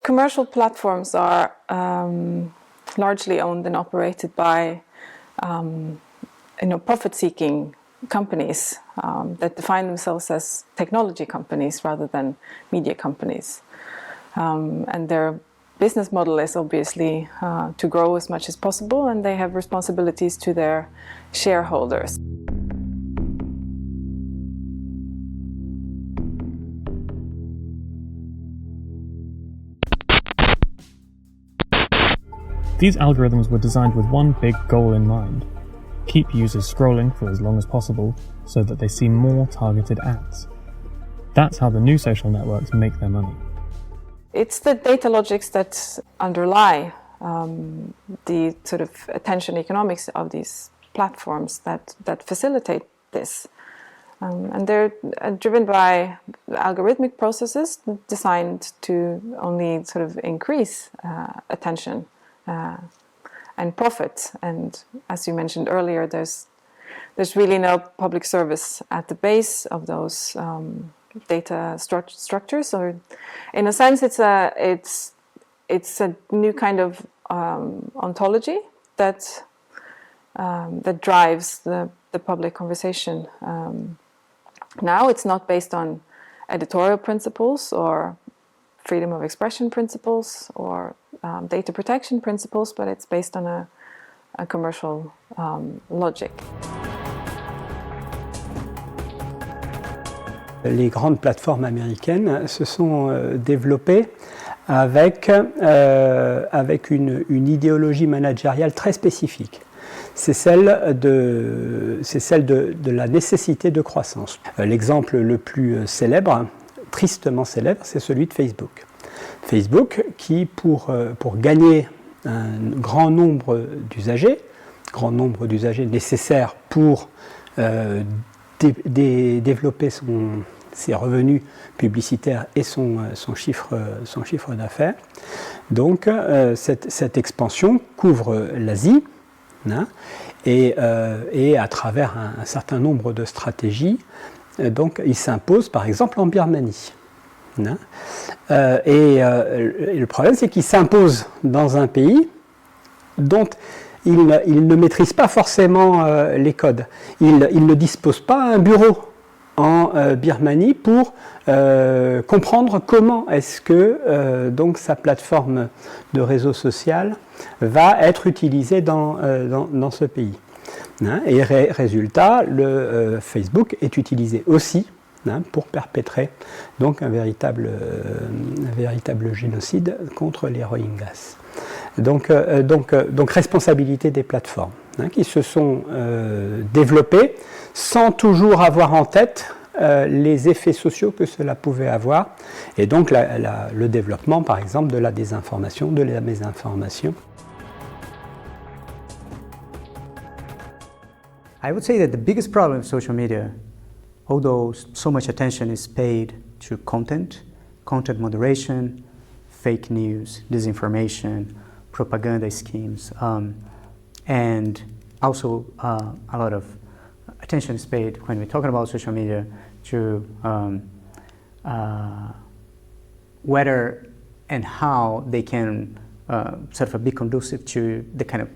Commercial platforms are largely owned and operated by profit-seeking companies that define themselves as technology companies rather than media companies. And their business model is obviously to grow as much as possible, and they have responsibilities to their shareholders. These algorithms were designed with one big goal in mind: keep users scrolling for as long as possible so that they see more targeted ads. That's how the new social networks make their money. It's the data logics that underlie the sort of attention economics of these platforms that facilitate this. And they're driven by algorithmic processes designed to only sort of increase attention and profit. And as you mentioned earlier, there's really no public service at the base of those data structures. Or, in a sense, it's a new kind of ontology that drives the public conversation. Now it's not based on editorial principles or freedom of expression principles or data protection principles, but it's based on a commercial logic. Les grandes plateformes américaines se sont développées avec une idéologie managériale très spécifique. C'est celle de la nécessité de croissance. L'exemple le plus célèbre, tristement célèbre, c'est celui de Facebook. Facebook qui, pour gagner un grand nombre d'usagers nécessaires pour développer ses revenus publicitaires et son chiffre d'affaires. Donc cette expansion couvre l'Asie, hein, et à travers un certain nombre de stratégies, donc il s'impose par exemple en Birmanie. Hein, et le problème, c'est qu'il s'impose dans un pays dont il ne maîtrise pas forcément les codes. Il ne dispose pas d'un bureau en Birmanie pour comprendre comment est-ce que donc sa plateforme de réseau social va être utilisée dans ce pays. Hein, et résultat, le Facebook est utilisé aussi, hein, pour perpétrer donc un véritable génocide contre les Rohingyas. Donc responsabilité des plateformes, hein, qui se sont développées sans toujours avoir en tête les effets sociaux que cela pouvait avoir, et donc le développement par exemple de la désinformation, de la mésinformation. I would say that the biggest problem with social media, although so much attention is paid to content moderation, fake news, disinformation, propaganda schemes, and also a lot of attention is paid when we're talking about social media to whether and how they can sort of be conducive to the kind of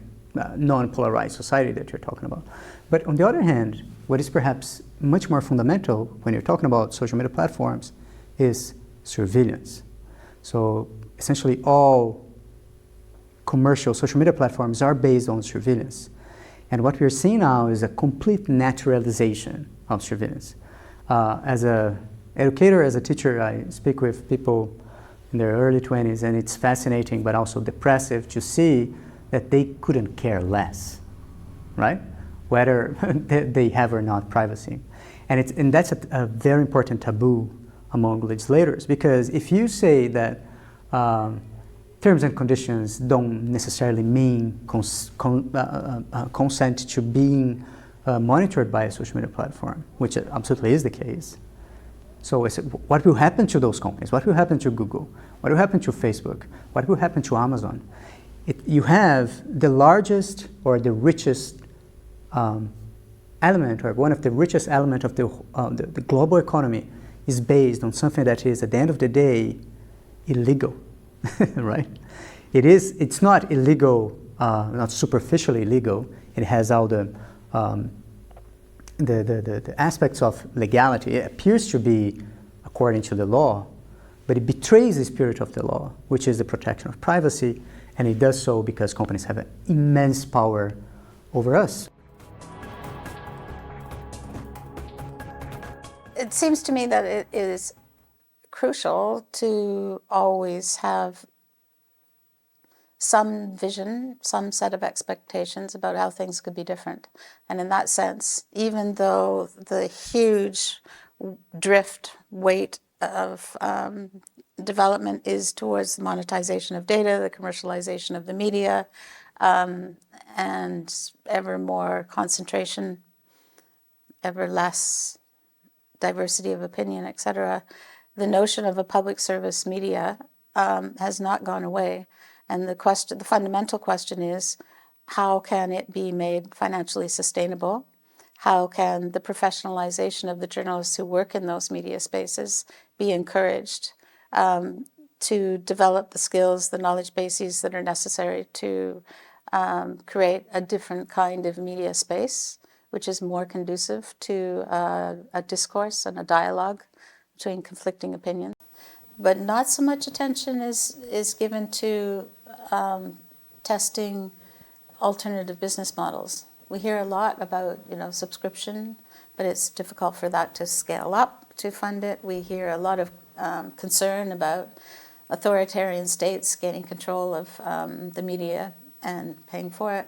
non-polarized society that you're talking about. But on the other hand, what is perhaps much more fundamental when you're talking about social media platforms is surveillance. So essentially all commercial social media platforms are based on surveillance. And what we're seeing now is a complete naturalization of surveillance. As an educator, as a teacher, I speak with people in their early 20s, and it's fascinating but also depressive to see that they couldn't care less, right? Whether they have or not privacy. And that's a very important taboo among legislators, because if you say that terms and conditions don't necessarily mean consent to being monitored by a social media platform, which absolutely is the case. So what will happen to those companies? What will happen to Google? What will happen to Facebook? What will happen to Amazon? You have the largest or the richest element, or one of the richest elements of the global economy is based on something that is, at the end of the day, illegal. right? It's not illegal, not superficially illegal. It has all the aspects of legality. It appears to be according to the law, but it betrays the spirit of the law, which is the protection of privacy, and it does so because companies have an immense power over us. It seems to me that it is crucial to always have some vision, some set of expectations about how things could be different. And in that sense, even though the huge weight of development is towards the monetization of data, the commercialization of the media, and ever more concentration, ever less diversity of opinion, etc., the notion of a public service media has not gone away. And the fundamental question is, how can it be made financially sustainable? How can the professionalization of the journalists who work in those media spaces be encouraged to develop the skills, the knowledge bases that are necessary to create a different kind of media space, which is more conducive to a discourse and a dialogue between conflicting opinions? But not so much attention is given to testing alternative business models. We hear a lot about, subscription, but it's difficult for that to scale up to fund it. We hear a lot of concern about authoritarian states gaining control of the media and paying for it.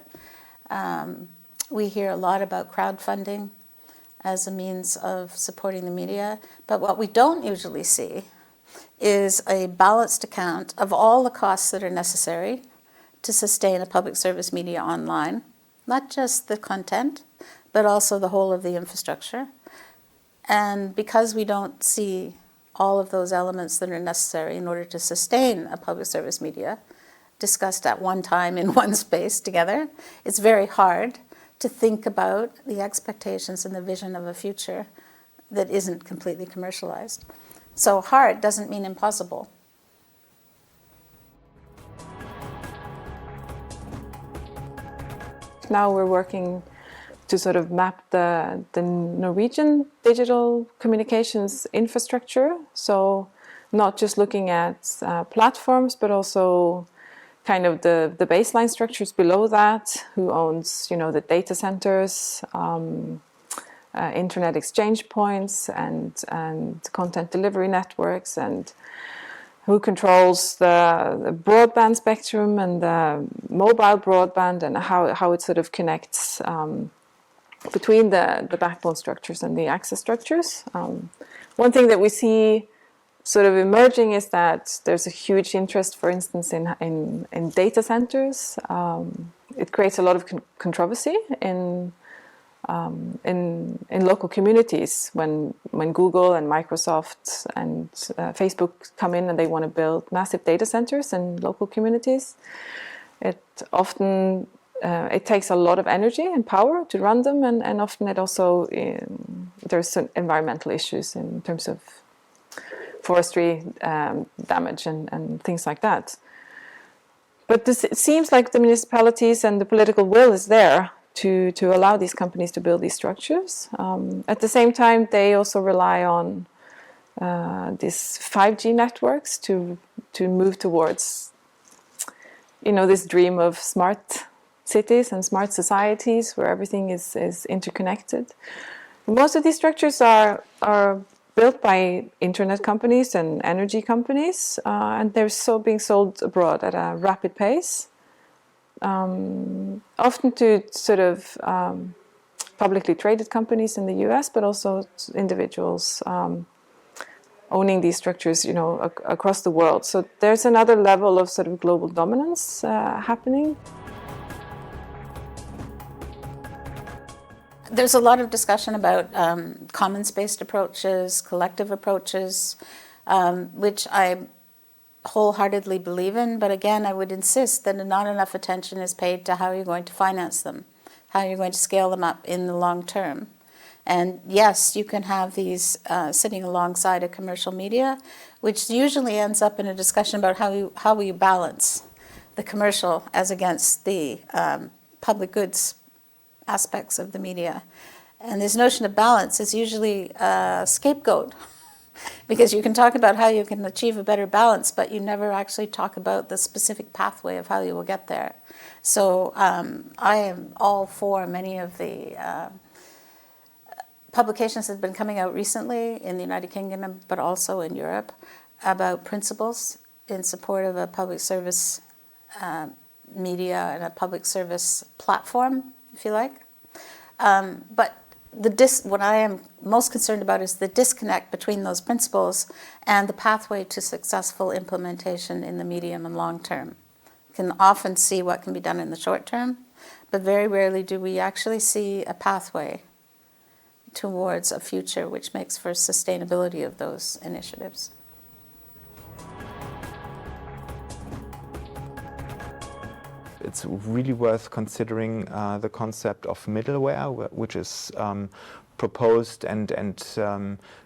We hear a lot about crowdfunding as a means of supporting the media, but what we don't usually see is a balanced account of all the costs that are necessary to sustain a public service media online, not just the content, but also the whole of the infrastructure. And because we don't see all of those elements that are necessary in order to sustain a public service media discussed at one time in one space together, it's very hard to think about the expectations and the vision of a future that isn't completely commercialized. So hard doesn't mean impossible. Now we're working to sort of map the Norwegian digital communications infrastructure. So not just looking at platforms, but also kind of the baseline structures below that, who owns, the data centers, internet exchange points and content delivery networks, and who controls the broadband spectrum and the mobile broadband, and how it sort of connects between the backbone structures and the access structures. One thing that we see sort of emerging is that there's a huge interest, for instance, in data centers. It creates a lot of controversy in local communities when Google and Microsoft and Facebook come in and they want to build massive data centers in local communities. It often it takes a lot of energy and power to run them, and often it also there's some environmental issues in terms of forestry damage and things like that. But it seems like the municipalities and the political will is there to allow these companies to build these structures. At the same time, they also rely on these 5G networks to move towards, this dream of smart cities and smart societies where everything is interconnected. Most of these structures are built by internet companies and energy companies, and they're being sold abroad at a rapid pace. Often to sort of publicly traded companies in the US, but also individuals owning these structures, across the world. So there's another level of sort of global dominance happening. There's a lot of discussion about commons-based approaches, collective approaches, which I wholeheartedly believe in, but again, I would insist that not enough attention is paid to how you're going to finance them, how you're going to scale them up in the long term. And yes, you can have these sitting alongside a commercial media, which usually ends up in a discussion about how will you balance the commercial as against the public goods aspects of the media. And this notion of balance is usually a scapegoat, because you can talk about how you can achieve a better balance, but you never actually talk about the specific pathway of how you will get there. So I am all for many of the publications that have been coming out recently in the United Kingdom, but also in Europe, about principles in support of a public service media and a public service platform, if you like. But what I am most concerned about is the disconnect between those principles and the pathway to successful implementation in the medium and long term. You can often see what can be done in the short term, but very rarely do we actually see a pathway towards a future which makes for sustainability of those initiatives. It's really worth considering the concept of middleware, which is proposed and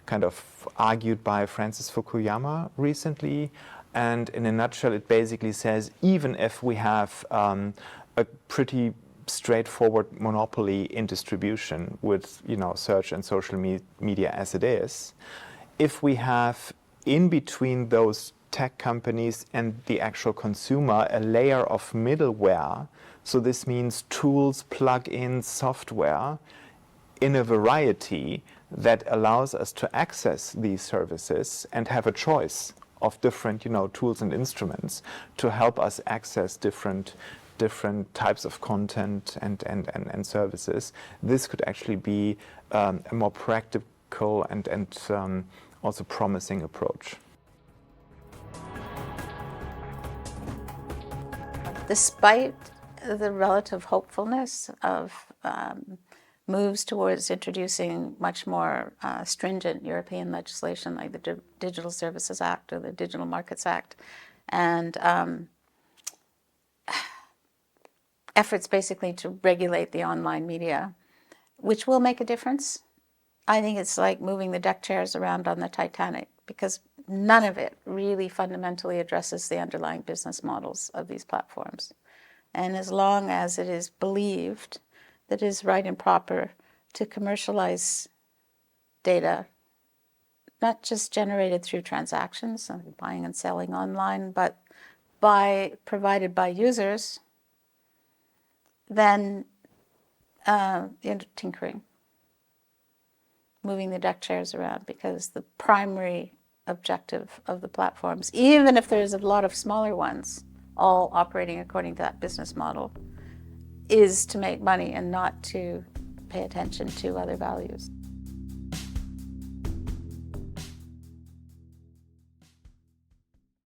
kind of argued by Francis Fukuyama recently. And in a nutshell, it basically says, even if we have a pretty straightforward monopoly in distribution with, search and social media as it is, if we have in between those tech companies and the actual consumer a layer of middleware, so this means tools, plug-ins, software in a variety that allows us to access these services and have a choice of different tools and instruments to help us access different types of content and services. This could actually be a more practical and also promising approach. Despite the relative hopefulness of moves towards introducing much more stringent European legislation like the Digital Services Act or the Digital Markets Act, and efforts basically to regulate the online media, which will make a difference, I think it's like moving the deck chairs around on the Titanic, because none of it really fundamentally addresses the underlying business models of these platforms. And as long as it is believed that it is right and proper to commercialize data, not just generated through transactions, buying and selling online, but provided by users, then tinkering, moving the deck chairs around, because the primary objective of the platforms, even if there's a lot of smaller ones all operating according to that business model, is to make money and not to pay attention to other values.